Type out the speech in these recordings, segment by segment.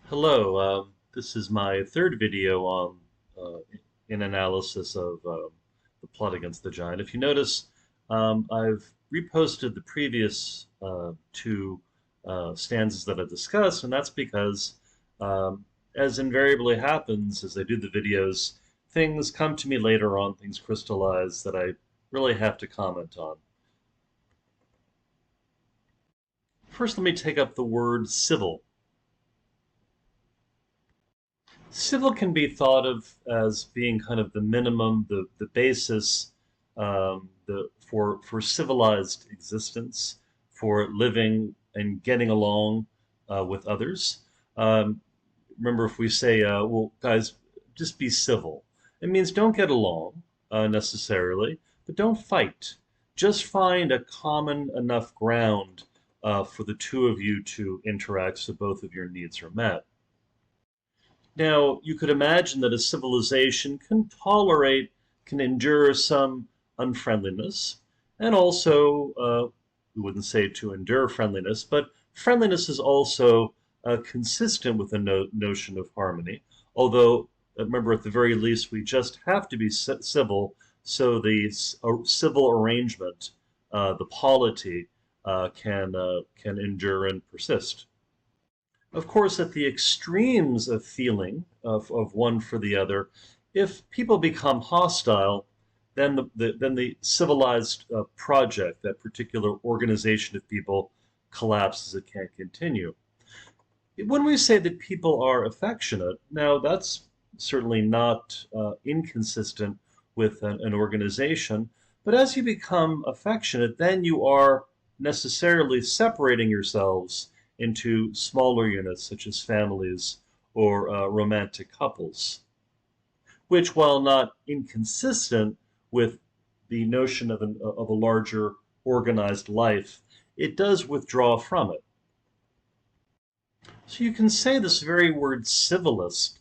Hello, this is my third video on in analysis of the plot against the giant. If you notice, I've reposted the previous two stanzas that I discussed, and that's because, as invariably happens as I do the videos, things come to me later on, things crystallize that I really have to comment on. First, let me take up the word civil. Civil can be thought of as being kind of the minimum, the basis, for civilized existence, for living and getting along with others. Um, Remember, if we say, "Well, guys, just be civil," it means don't get along necessarily, but don't fight. Just find a common enough ground for the two of you to interact, so both of your needs are met. Now, you could imagine that a civilization can tolerate, can endure some unfriendliness, and also, we wouldn't say to endure friendliness, but friendliness is also consistent with the notion of harmony. Although, remember, at the very least, we just have to be civil, so the civil arrangement, the polity, can endure and persist. Of course, at the extremes of feeling of one for the other, if people become hostile, then the civilized project, that particular organization of people, collapses. It can't continue. When we say that people are affectionate, now that's certainly not inconsistent with an organization, but as you become affectionate, then you are necessarily separating yourselves into smaller units, such as families or romantic couples, which, while not inconsistent with the notion of a larger organized life, it does withdraw from it. So you can say this very word civilist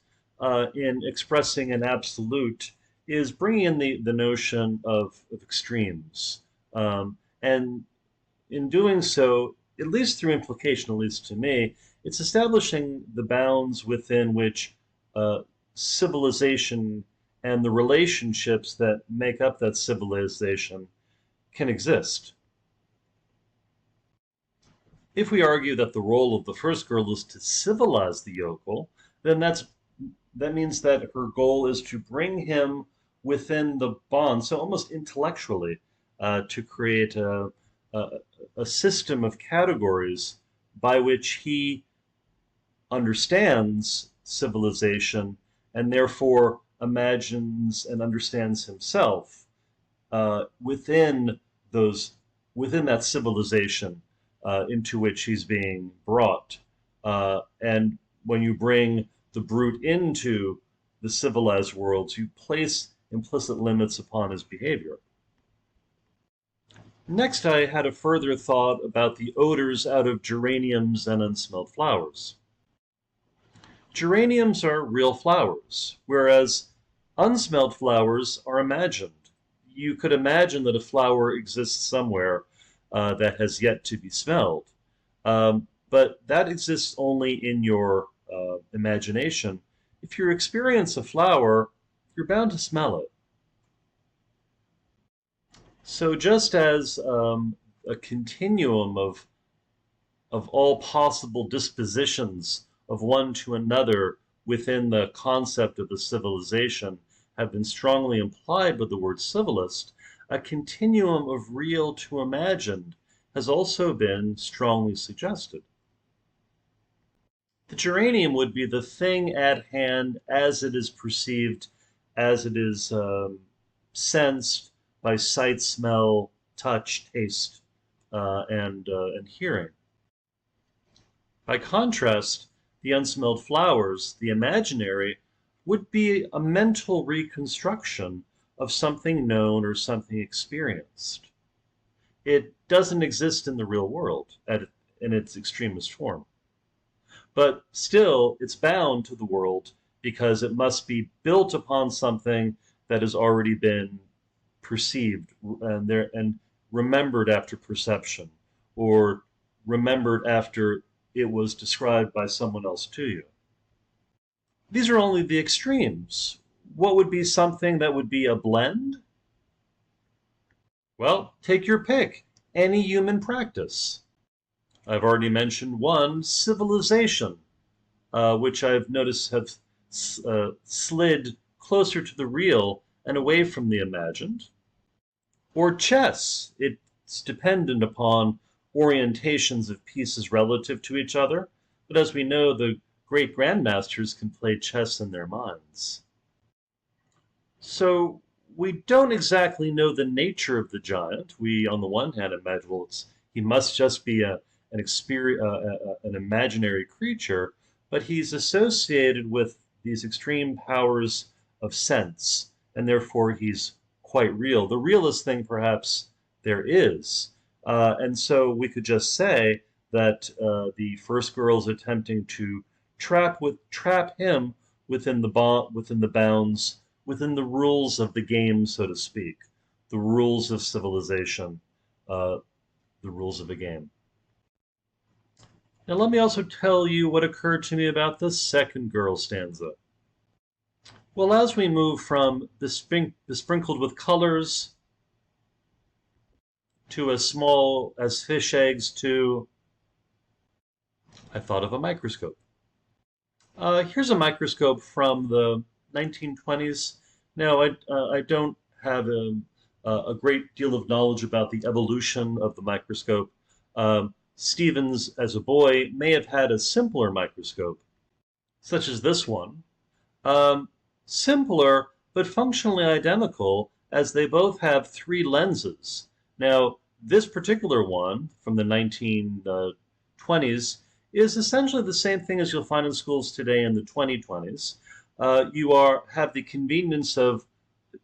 in expressing an absolute is bringing in the notion of extremes. And in doing so, at least through implication, at least to me, it's establishing the bounds within which uh, civilization and the relationships that make up that civilization can exist. If we argue that the role of the first girl is to civilize the yokel, then that means that her goal is to bring him within the bond, so almost intellectually, to create a, a system of categories by which he understands civilization and therefore imagines and understands himself within those within that civilization into which he's being brought. And when you bring the brute into the civilized worlds, you place implicit limits upon his behavior. Next, I had a further thought about the odors out of geraniums and unsmelled flowers. Geraniums are real flowers, whereas unsmelled flowers are imagined. You could imagine that a flower exists somewhere that has yet to be smelled, but that exists only in your imagination. If you experience a flower, you're bound to smell it. So just as a continuum of all possible dispositions of one to another within the concept of the civilization have been strongly implied by the word civilist, a continuum of real to imagined has also been strongly suggested. The geranium would be the thing at hand as it is perceived, as it is sensed by sight, smell, touch, taste, and hearing. By contrast, the unsmelled flowers, the imaginary, would be a mental reconstruction of something known or something experienced. It doesn't exist in the real world in its extremest form. But still, it's bound to the world because it must be built upon something that has already been perceived and remembered after perception, or remembered after it was described by someone else to you. These are only the extremes. What would be something that would be a blend? Well, take your pick. Any human practice. I've already mentioned one, civilization, which I've noticed have slid closer to the real and away from the imagined. Or chess. It's dependent upon orientations of pieces relative to each other, but as we know, the great grandmasters can play chess in their minds. So we don't exactly know the nature of the giant. We, on the one hand, imagine, well, he must just be an imaginary creature, but he's associated with these extreme powers of sense, and therefore he's quite real. The realest thing, perhaps, there is. And so we could just say that the first girl is attempting to trap him within the bounds, within the rules of the game, so to speak, the rules of civilization, uh, the rules of a game. Now, let me also tell you what occurred to me about the second girl stanza. Well, as we move from besprinkled with colors to as small as fish eggs to, I thought of a microscope. Here's a microscope from the 1920s. Now, I don't have a great deal of knowledge about the evolution of the microscope. Stevens, as a boy, may have had a simpler microscope, such as this one. Um, Simpler, but functionally identical, as they both have three lenses. Now, this particular one from the 1920s is essentially the same thing as you'll find in schools today in the 2020s. Have the convenience of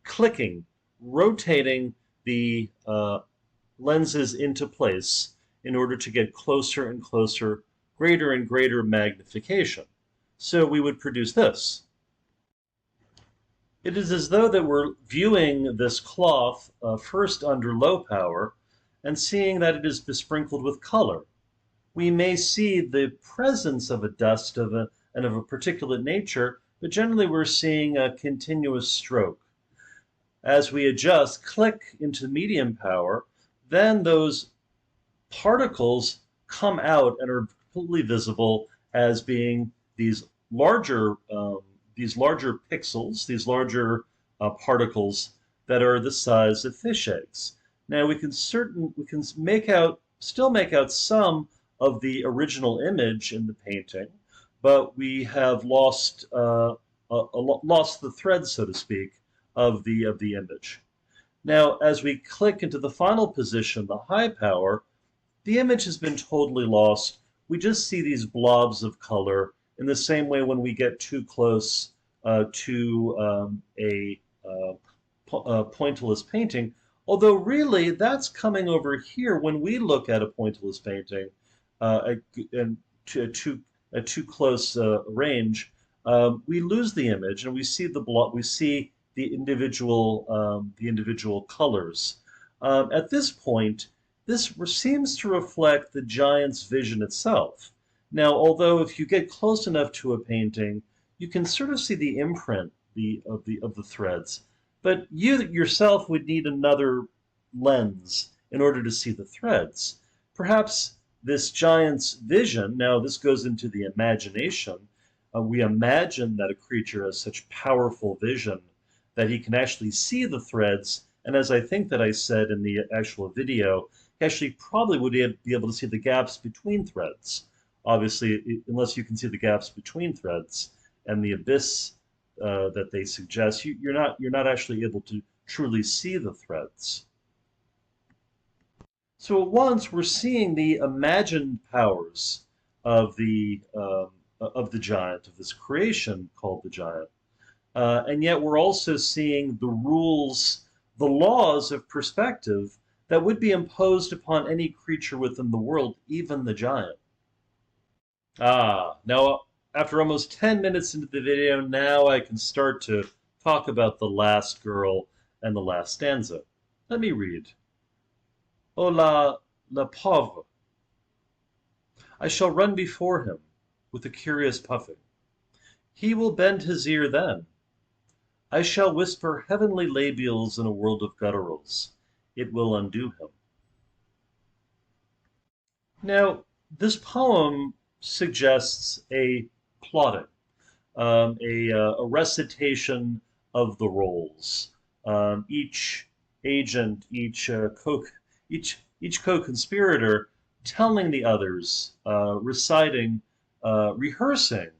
clicking, rotating the lenses into place in order to get closer and closer, greater and greater magnification. So we would produce this. It is as though that we're viewing this cloth first under low power and seeing that it is besprinkled with color. We may see the presence of a dust and of a particulate nature, but generally we're seeing a continuous stroke. As we adjust, click into medium power, then those particles come out and are completely visible as being larger these larger pixels, these larger particles that are the size of fish eggs. Now we can still make out some of the original image in the painting, but we have lost the thread, so to speak, of the image. Now, as we click into the final position, the high power, the image has been totally lost. We just see these blobs of color in the same way when we get too close to pointillist painting. Although really, that's coming over here when we look at a pointillist painting and at too close range, we lose the image and we see the individual colors. At this point, this seems to reflect the giant's vision itself. Now, although if you get close enough to a painting, you can sort of see the imprint of the threads, but you yourself would need another lens in order to see the threads. Perhaps this giant's vision, now this goes into the imagination, we imagine that a creature has such powerful vision that he can actually see the threads, and as I think that I said in the actual video, he actually probably would be able to see the gaps between threads. Obviously, unless you can see the gaps between threads and the abyss that they suggest, you're not actually able to truly see the threads. So at once we're seeing the imagined powers of the giant, of this creation called the giant, and yet we're also seeing the rules, the laws of perspective that would be imposed upon any creature within the world, even the giant. Now after almost 10 minutes into the video, now I can start to talk about the last girl and the last stanza. Let me read. Oh la pauvre. I shall run before him with a curious puffing. He will bend his ear then. I shall whisper heavenly labials in a world of gutturals. It will undo him. Now, this poem suggests a plotting, a recitation of the roles. Each agent, each co-conspirator telling the others, reciting, rehearsing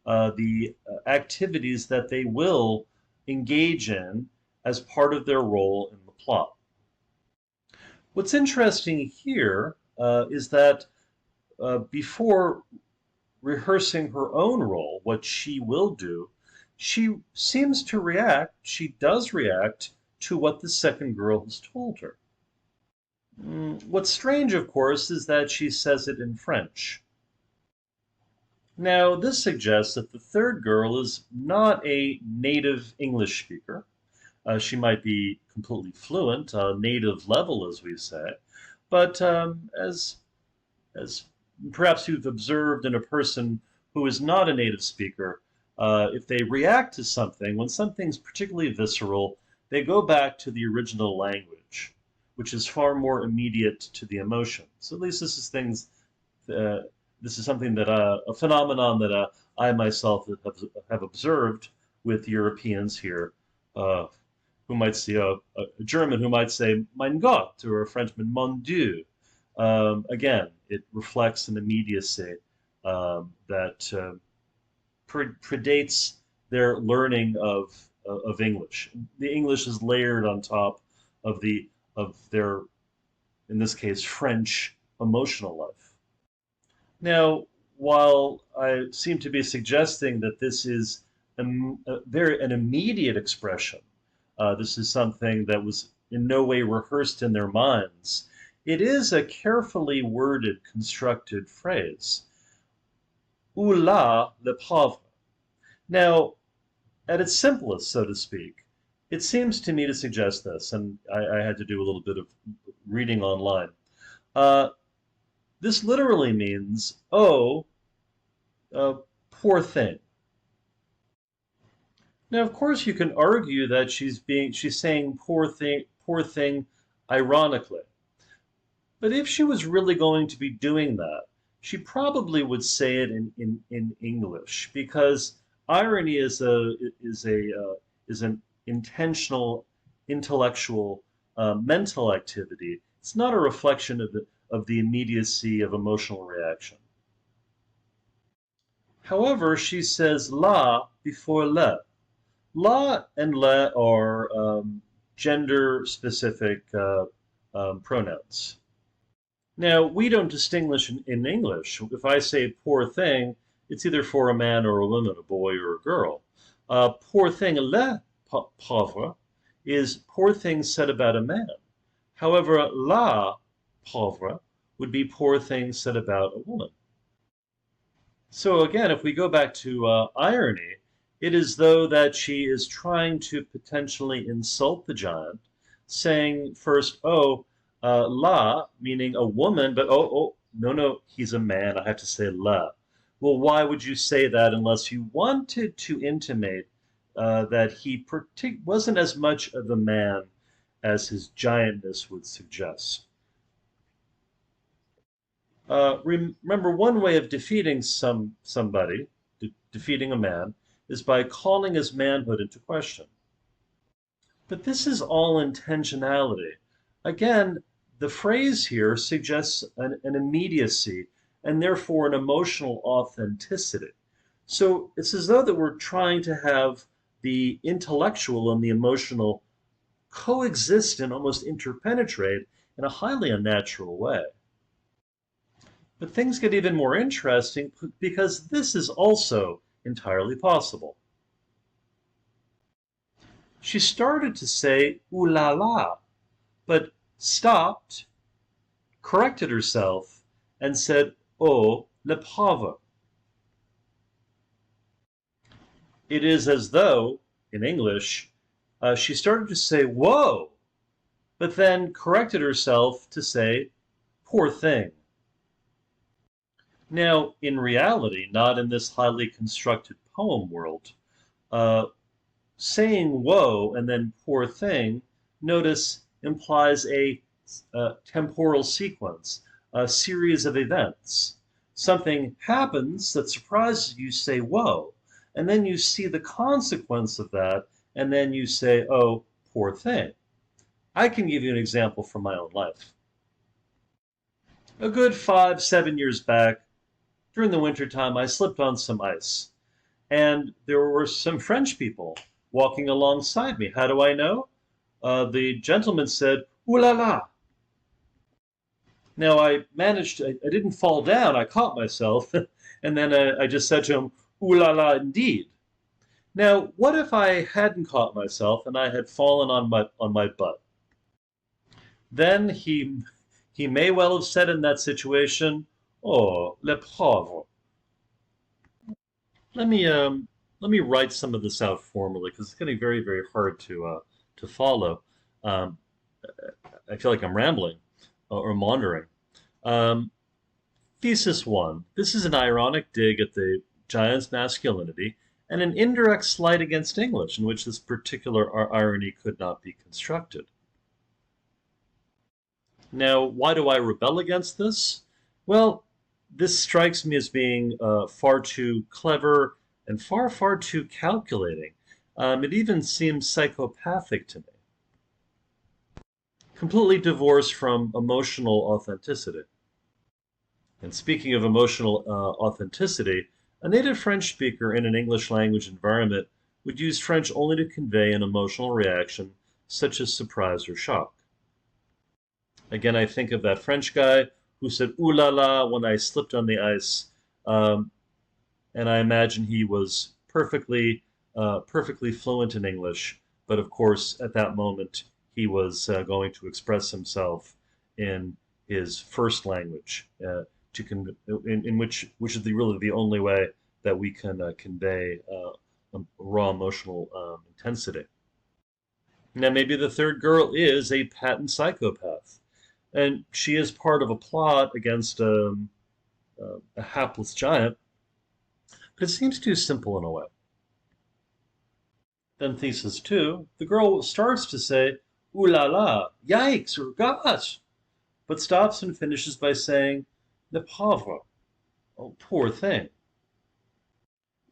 the activities that they will engage in as part of their role in the plot. What's interesting here is that before rehearsing her own role, what she will do, she seems to react, she does react to what the second girl has told her. What's strange, of course, is that she says it in French. Now, this suggests that the third girl is not a native English speaker. She might be completely fluent, native level, as we say, but as perhaps you've observed in a person who is not a native speaker, if they react to something, when something's particularly visceral, they go back to the original language, which is far more immediate to the emotion. So at least uh, this is something that a phenomenon that I myself have observed with Europeans here, uh, who might see a German who might say "Mein Gott" or a Frenchman "Mon Dieu." Again, it reflects an immediacy that predates their learning of English. The English is layered on top of their, in this case, French emotional life. Now, while I seem to be suggesting that this is an immediate expression, this is something that was in no way rehearsed in their minds. It is a carefully worded, constructed phrase. Ouh là, le pauvre. Now, at its simplest, so to speak, it seems to me to suggest this, and I had to do a little bit of reading online. Uh, this literally means, oh, poor thing. Now, of course, you can argue that she's saying poor thing, ironically. But if she was really going to be doing that, she probably would say it in English because irony is an intentional, intellectual, mental activity. It's not a reflection of the immediacy of emotional reaction. However, she says la before le. La and le are gender-specific pronouns. Now, we don't distinguish in English. If I say poor thing, it's either for a man or a woman, a boy or a girl. Poor thing, le pauvre, is poor things said about a man. However, la pauvre would be poor things said about a woman. So again, if we go back to irony, it is though that she is trying to potentially insult the giant, saying first, oh, la, meaning a woman, but no, he's a man. I have to say la. Well, why would you say that unless you wanted to intimate that he wasn't as much of a man as his giantness would suggest? Remember, one way of defeating somebody, defeating a man, is by calling his manhood into question. But this is all intentionality. Again, the phrase here suggests an immediacy and therefore an emotional authenticity. So it's as though that we're trying to have the intellectual and the emotional coexist and almost interpenetrate in a highly unnatural way. But things get even more interesting because this is also entirely possible. She started to say ooh la la, but stopped, corrected herself, and said oh le pauvre. It is as though, in English, she started to say whoa, but then corrected herself to say poor thing. Now, in reality, not in this highly constructed poem world, uh, saying "whoa" and then "poor thing," notice, implies a temporal sequence, a series of events. Something happens that surprises you, say "whoa," and then you see the consequence of that, and then you say, "oh, poor thing." I can give you an example from my own life. A good 5, 7 years back, during the winter time, I slipped on some ice, and there were some French people walking alongside me. How do I know? The gentleman said, "Ooh la la." Now I managed, I didn't fall down, I caught myself, and then I just said to him, "Ooh la la, indeed." Now, what if I hadn't caught myself and I had fallen on my butt? Then he may well have said in that situation, "Oh, le pauvre." Let me let me write some of this out formally because it's getting very very hard to follow. Um, I feel like I'm rambling or maundering. Um, Thesis one. This is an ironic dig at the giant's masculinity and an indirect slight against English, in which this particular irony could not be constructed. Now, why do I rebel against this? Well, this strikes me as being far too clever and far too calculating. It even seems psychopathic to me, completely divorced from emotional authenticity. And speaking of emotional authenticity, a native French speaker in an English language environment would use French only to convey an emotional reaction such as surprise or shock. Again, I think of that French guy who said "ooh la la" when I slipped on the ice, um, and I imagine he was perfectly fluent in English. But of course, at that moment, he was going to express himself in his first language, in which is really the only way that we can convey raw emotional intensity. Now, maybe the third girl is a patent psychopath, and she is part of a plot against a hapless giant, but it seems too simple in a way. Then thesis two, the girl starts to say, "Ooh la la, yikes," or "gosh," but stops and finishes by saying, "Le pauvre," oh, poor thing.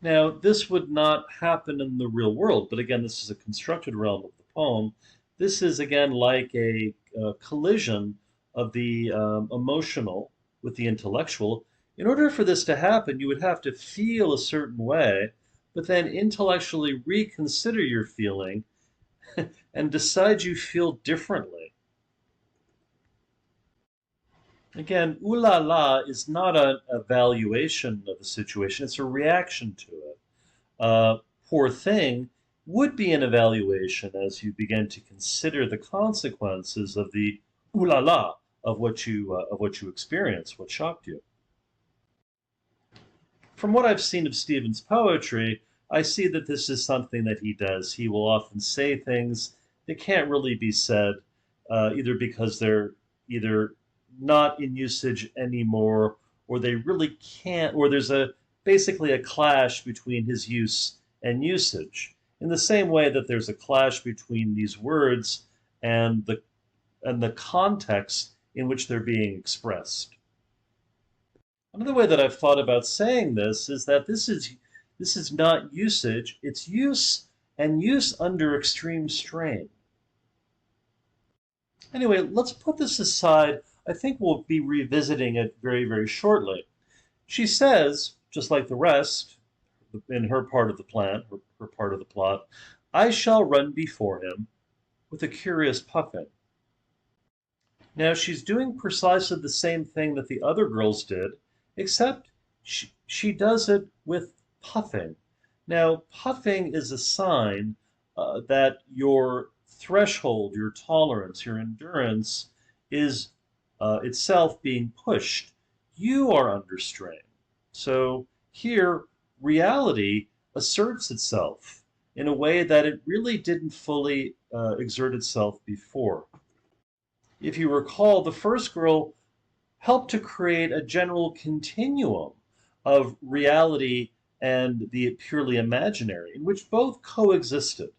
Now, this would not happen in the real world, but again, this is a constructed realm of the poem. This is again like a collision of the emotional with the intellectual. In order for this to happen, you would have to feel a certain way, but then intellectually reconsider your feeling and decide you feel differently. Again, "ooh la la" is not an evaluation of the situation, it's a reaction to it. Poor thing would be an evaluation as you begin to consider the consequences of the "ooh la la" of what you experience, what shocked you. From what I've seen of Stephen's poetry, I see that this is something that he does. He will often say things that can't really be said, either because they're either not in usage anymore, or they really can't, or there's a basically a clash between his use and usage. In the same way that there's a clash between these words and the context in which they're being expressed. Another way that I've thought about saying this is that this is not usage, it's use and use under extreme strain. Anyway, let's put this aside. I think we'll be revisiting it very shortly. She says, just like the rest, in her part of the plan, her part of the plot, "I shall run before him with a curious puffing." Now she's doing precisely the same thing that the other girls did, except she does it with puffing. Now, puffing is a sign that your threshold, your tolerance, your endurance is itself being pushed. You are under strain. So here, reality asserts itself in a way that it really didn't fully exert itself before. If you recall, the first girl help to create a general continuum of reality and the purely imaginary, in which both coexisted.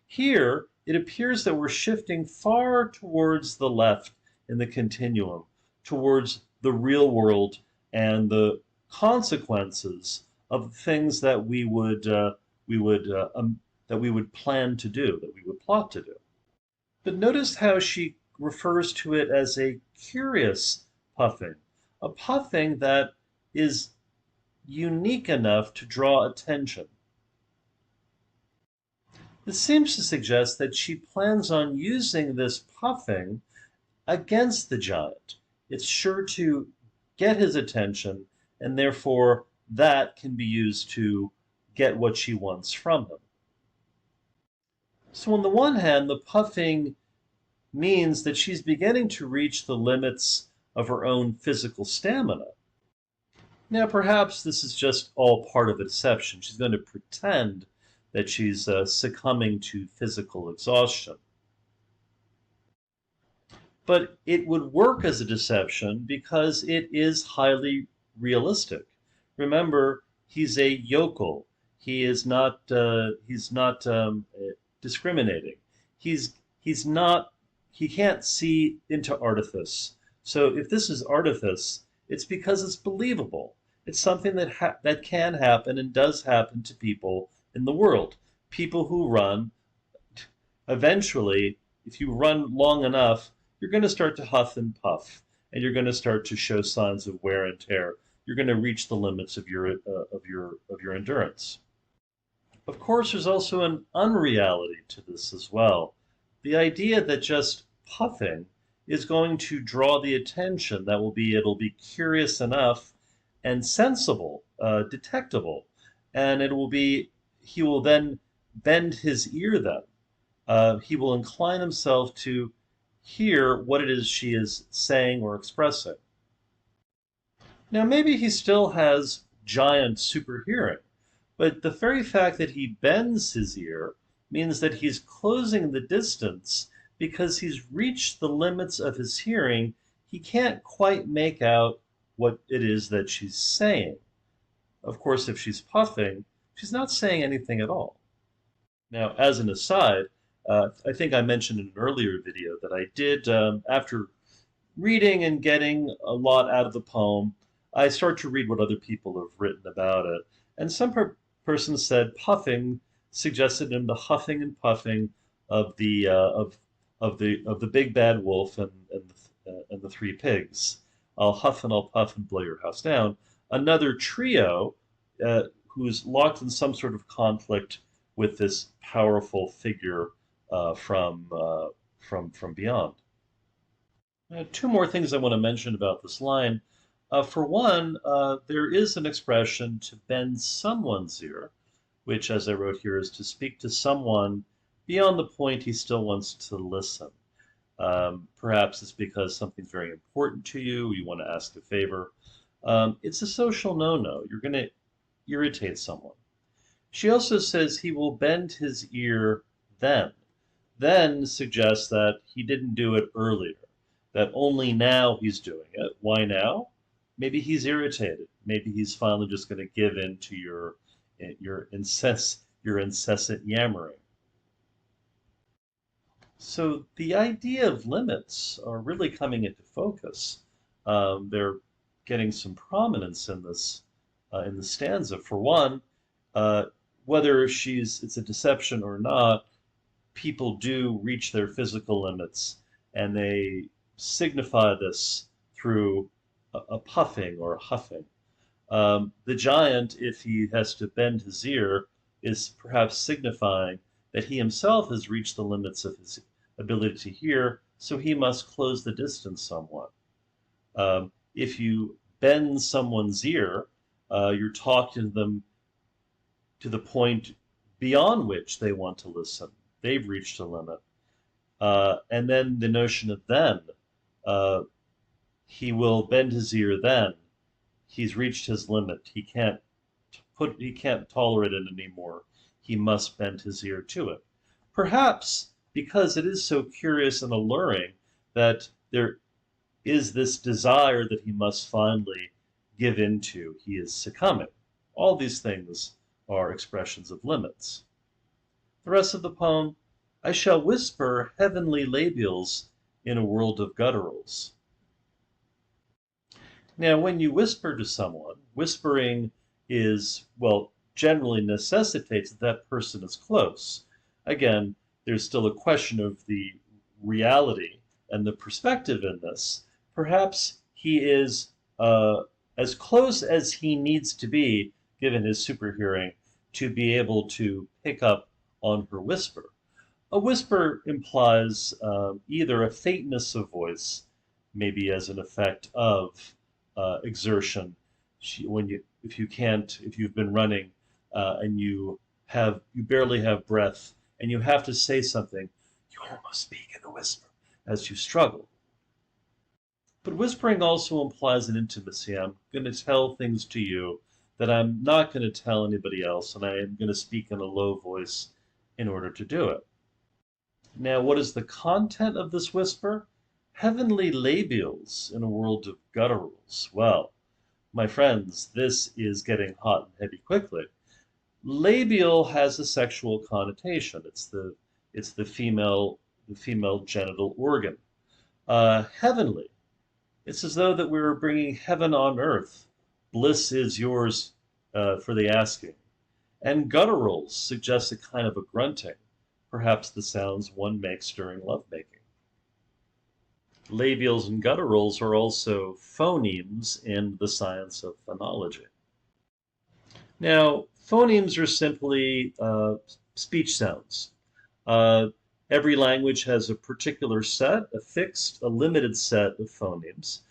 Here, it appears that we're shifting far towards the left in the continuum, towards the real world and the consequences of things that we would that we would plan to do, that we would plot to do. But notice how she refers to it as a curious puffing, a puffing that is unique enough to draw attention. This seems to suggest that she plans on using this puffing against the giant. It's sure to get his attention, and therefore that can be used to get what she wants from him. So, on the one hand, the puffing means that she's beginning to reach the limits of her own physical stamina. Now, perhaps this is just all part of a deception. She's going to pretend that she's succumbing to physical exhaustion. But it would work as a deception because it is highly realistic. Remember, he's a yokel. He's not discriminating. He's not. He can't see into artifice. So if this is artifice, it's because it's believable. It's something that can happen and does happen to people in the world. People who run, eventually, if you run long enough, you're going to start to huff and puff, and you're going to start to show signs of wear and tear. You're going to reach the limits of your endurance. Of course, there's also an unreality to this as well. The idea that just puffing is going to draw the attention, it'll be curious enough and sensible, detectable, and he will then bend his ear then. He will incline himself to hear what it is she is saying or expressing. Now, maybe he still has giant super hearing, but the very fact that he bends his ear means that he's closing the distance because he's reached the limits of his hearing. He can't quite make out what it is that she's saying. Of course, if she's puffing, she's not saying anything at all. Now, as an aside, I think I mentioned in an earlier video that I did, after reading and getting a lot out of the poem, I start to read what other people have written about it. And some person said puffing suggested him the huffing and puffing of the big bad wolf and the three pigs. I'll huff and I'll puff and blow your house down. Another trio who's locked in some sort of conflict with this powerful figure from beyond. Two more things I want to mention about this line. For one, there is an expression to bend someone's ear, which, as I wrote here, is to speak to someone beyond the point he still wants to listen. Perhaps it's because something's very important to you, you want to ask a favor. It's a social no-no. You're going to irritate someone. She also says he will bend his ear then. Then suggests that he didn't do it earlier, that only now he's doing it. Why now? Maybe he's irritated. Maybe he's finally just going to give in to your incessant yammering. So the idea of limits are really coming into focus. They're getting some prominence in the stanza. For one, whether it's a deception or not, people do reach their physical limits, and they signify this through a puffing or a huffing. The giant, if he has to bend his ear, is perhaps signifying that he himself has reached the limits of his ability to hear, so he must close the distance somewhat. If you bend someone's ear, you're talking to them to the point beyond which they want to listen. They've reached a limit. And then the notion of then, he will bend his ear then. He's reached his limit. He can't tolerate it anymore. He must bend his ear to it. Perhaps because it is so curious and alluring that is this desire that he must finally give into. He is succumbing. All these things are expressions of limits. The rest of the poem, I shall whisper heavenly labials in a world of gutturals. Now, when you whisper to someone, whispering is, well, generally necessitates that that person is close. Again, there's still a question of the reality and the perspective in this. Perhaps he is as close as he needs to be, given his super hearing, to be able to pick up on her whisper. A whisper implies either a faintness of voice, maybe as an effect of exertion. If you've been running and you barely have breath and you have to say something, you almost speak in a whisper as you struggle. But whispering also implies an intimacy. I'm going to tell things to you that I'm not going to tell anybody else, and I am going to speak in a low voice in order to do it. Now, what is the content of this whisper? Heavenly labials in a world of gutturals. Well, my friends, this is getting hot and heavy quickly. Labial has a sexual connotation. It's the female genital organ. Heavenly. It's as though that we were bringing heaven on earth. Bliss is yours for the asking. And gutturals suggest a kind of a grunting, perhaps the sounds one makes during lovemaking. Labials and gutturals are also phonemes in the science of phonology. Now, phonemes are simply speech sounds. Uh, every language has a particular set, a limited set of phonemes.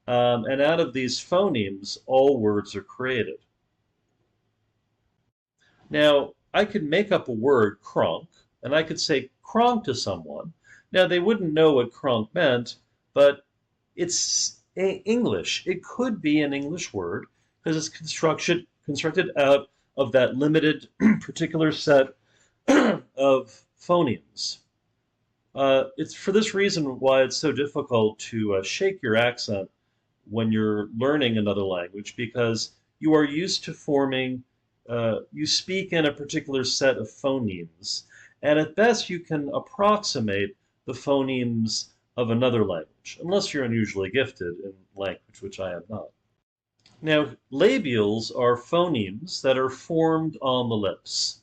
And out of these phonemes, all words are created. Now, I could make up a word, kronk, and I could say kronk to someone. Now, they wouldn't know what kronk meant, but it's English. It could be an English word because it's constructed out of that limited particular set of phonemes. It's for this reason why it's so difficult to shake your accent when you're learning another language, because you are used to you speak in a particular set of phonemes, and at best you can approximate the phonemes of another language, unless you're unusually gifted in language, which I am not. Now, labials are phonemes that are formed on the lips.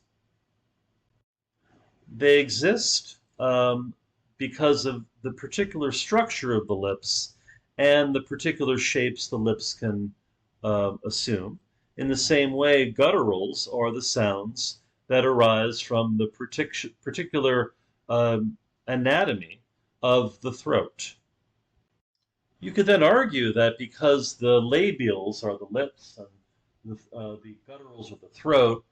They exist because of the particular structure of the lips and the particular shapes the lips can assume. In the same way, gutturals are the sounds that arise from the particular anatomy of the throat. You could then argue that because the labials are the lips and the gutturals are the throat,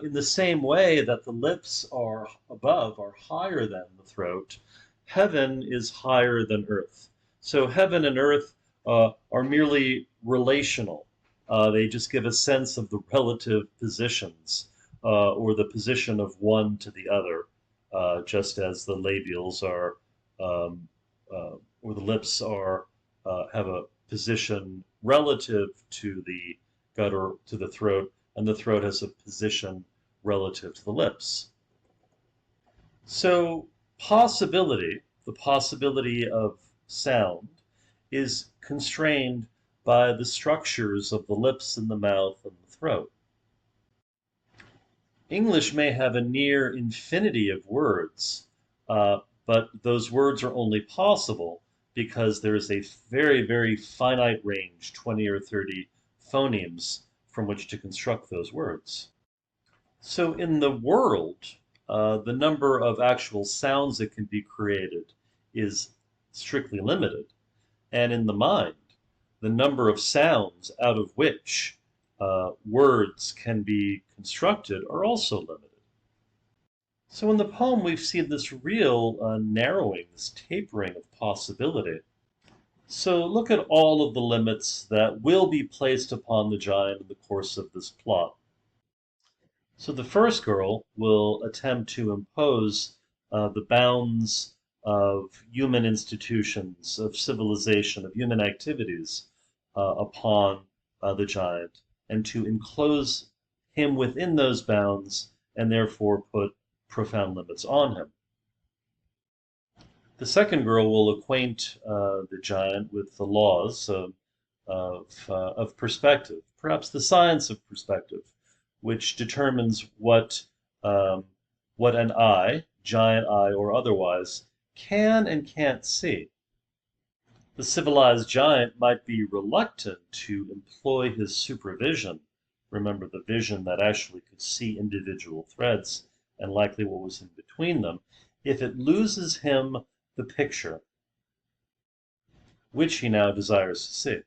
in the same way that the lips are higher than the throat, heaven is higher than earth. So heaven and earth are merely relational. They just give a sense of the relative positions or the position of one to the other, just as the labials are or the lips are have a position relative to the gutter to the throat, and the throat has a position relative to the lips. So the possibility of sound, is constrained by the structures of the lips and the mouth and the throat. English may have a near infinity of words, but those words are only possible because there is a very, very finite range, 20 or 30 phonemes, from which to construct those words. So in the world, the number of actual sounds that can be created is strictly limited. And in the mind, the number of sounds out of which words can be constructed are also limited. So in the poem, we've seen this real narrowing, this tapering of possibility. So look at all of the limits that will be placed upon the giant in the course of this plot. So the first girl will attempt to impose the bounds of human institutions, of civilization, of human activities upon the giant, and to enclose him within those bounds and therefore put profound limits on him. The second girl will acquaint the giant with the laws of perspective, perhaps the science of perspective, which determines um, what an eye, giant eye or otherwise, can and can't see. The civilized giant might be reluctant to employ his supervision. Remember the vision that actually could see individual threads and likely what was in between them, if it loses him the picture, which he now desires to see.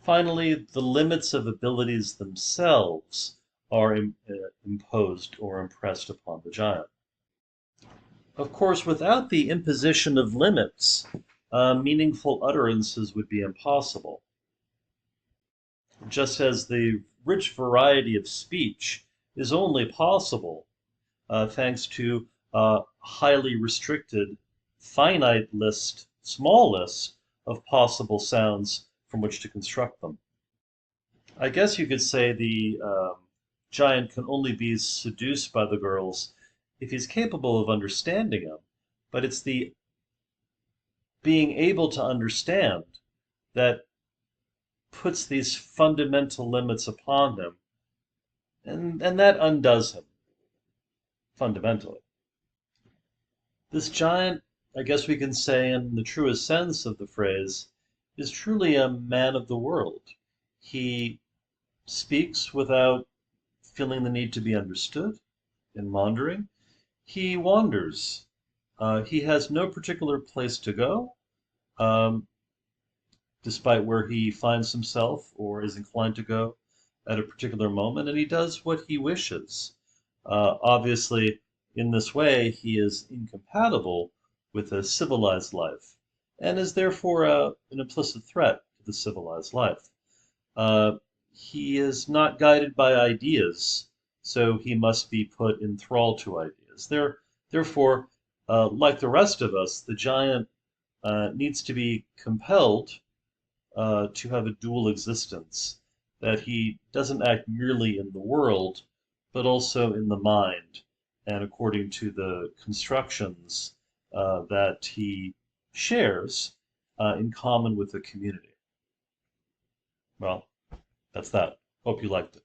Finally, the limits of abilities themselves are imposed or impressed upon the giant. Of course, without the imposition of limits, meaningful utterances would be impossible. Just as the rich variety of speech is only possible thanks to a highly restricted, finite list, small list of possible sounds from which to construct them. I guess you could say the giant can only be seduced by the girls if he's capable of understanding them, but it's the being able to understand that puts these fundamental limits upon him, and that undoes him fundamentally. This giant, I guess we can say in the truest sense of the phrase, is truly a man of the world. He speaks without feeling the need to be understood and wandering. He wanders. He has no particular place to go, um, despite where he finds himself or is inclined to go at a particular moment, and he does what he wishes. Obviously, in this way, he is incompatible with a civilized life, and is therefore an implicit threat to the civilized life. Uh, he is not guided by ideas, so he must be put in thrall to ideas. Therefore, like the rest of us, the giant needs to be compelled to have a dual existence, that he doesn't act merely in the world, but also in the mind, and according to the constructions that he shares in common with the community. Well, that's that. Hope you liked it.